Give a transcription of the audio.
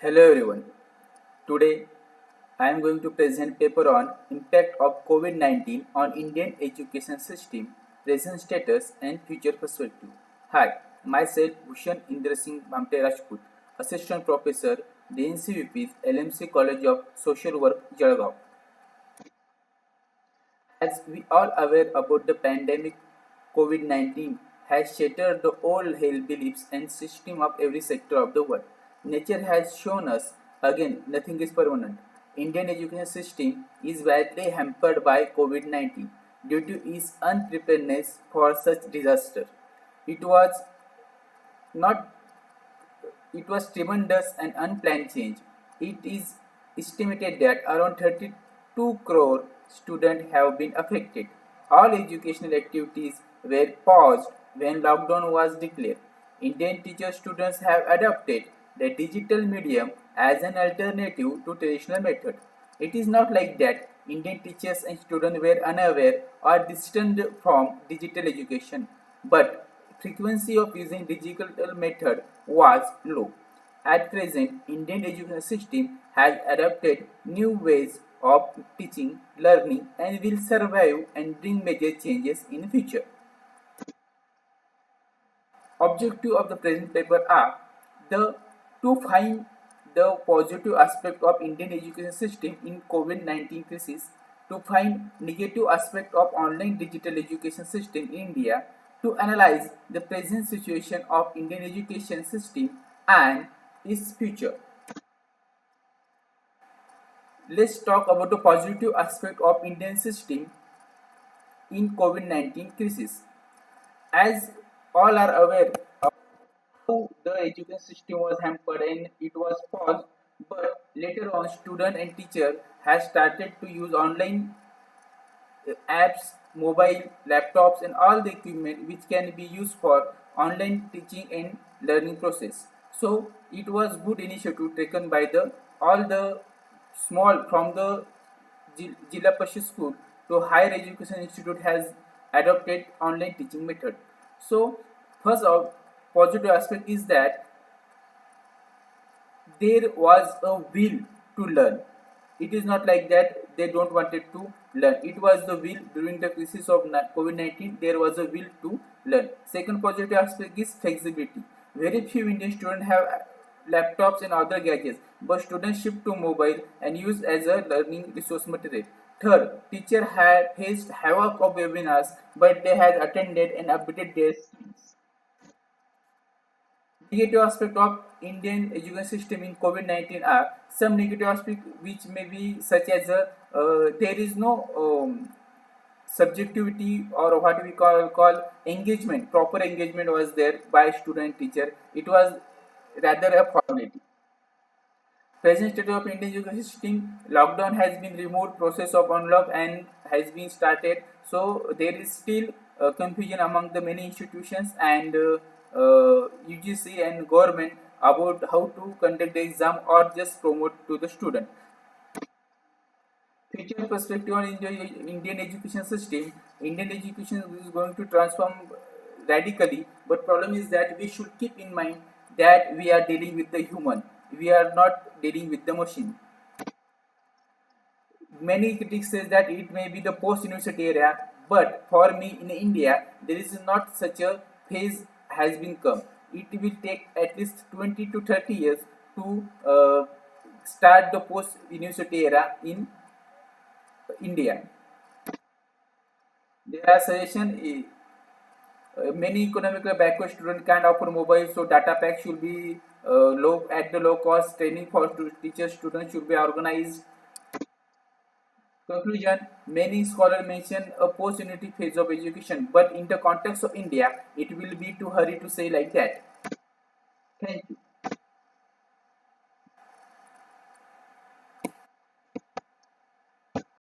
Hello everyone. Today I am going to present paper on impact of COVID-19 on Indian education system, present status and future perspective. Hi, myself Bhushan Indra Singh Bhamte Rajput, Assistant Professor, DNCVP, LMC College of Social Work, Jalgaon. As we all aware about the pandemic, COVID-19 has shattered the old held beliefs and system of every sector of the world. Nature has shown us again nothing is permanent. Indian education system is badly hampered by COVID-19 due to its unpreparedness for such disaster. It was not it was tremendous and unplanned change. It is estimated that around 32 crore students have been affected. All educational activities were paused when lockdown was declared. Indian teacher students have adopted the digital medium as an alternative to traditional method. It is not like that Indian teachers and students were unaware or distant from digital education, but frequency of using digital method was low. At present, Indian education system has adopted new ways of teaching, learning and will survive and bring major changes in future. Objective of the present paper are the to find the positive aspect of Indian education system in COVID-19 crisis, to find negative aspect of online digital education system in India, to analyze the present situation of Indian education system and its future. Let's talk about the positive aspect of Indian system in COVID-19 crisis. As all are aware, the education system was hampered and it was paused, but later on student and teacher has started to use online apps, mobile, laptops and all the equipment which can be used for online teaching and learning process. So it was good initiative taken by the all the small from the Jilla Parishad school to higher education institute has adopted online teaching method. So first of positive aspect is that there was a will to learn. It is not like that they don't wanted to learn. It was the will during the crisis of COVID-19. There was a will to learn. Second positive aspect is flexibility. Very few Indian students have laptops and other gadgets, but students shift to mobile and use as a learning resource material. Third, teacher had faced havoc of webinars, but they had attended and updated their skills. Negative aspect of Indian education system in COVID-19 are some negative aspects which may be such as there is no subjectivity or what we call engagement. Proper engagement was there by student teacher. It was rather a formality. Present state of Indian education system, lockdown has been removed, process of unlock and has been started. So there is still confusion among the many institutions and UGC and government about how to conduct the exam or just promote to the student. Future perspective on Indian education system. Indian education is going to transform radically, but problem is that we should keep in mind that we are dealing with the human. We are not dealing with the machine. Many critics say that it may be the post-university era, but for me in India, there is not such a phase has been come. It will take at least 20 to 30 years to start the post-university era in India. There are suggestions. Many economically backward students can't offer mobile, so data pack should be low at the low cost. Training for teachers, students should be organized. Conclusion: many scholars mention a post-unity phase of education, but in the context of India, it will be too hurry to say like that. Thank you.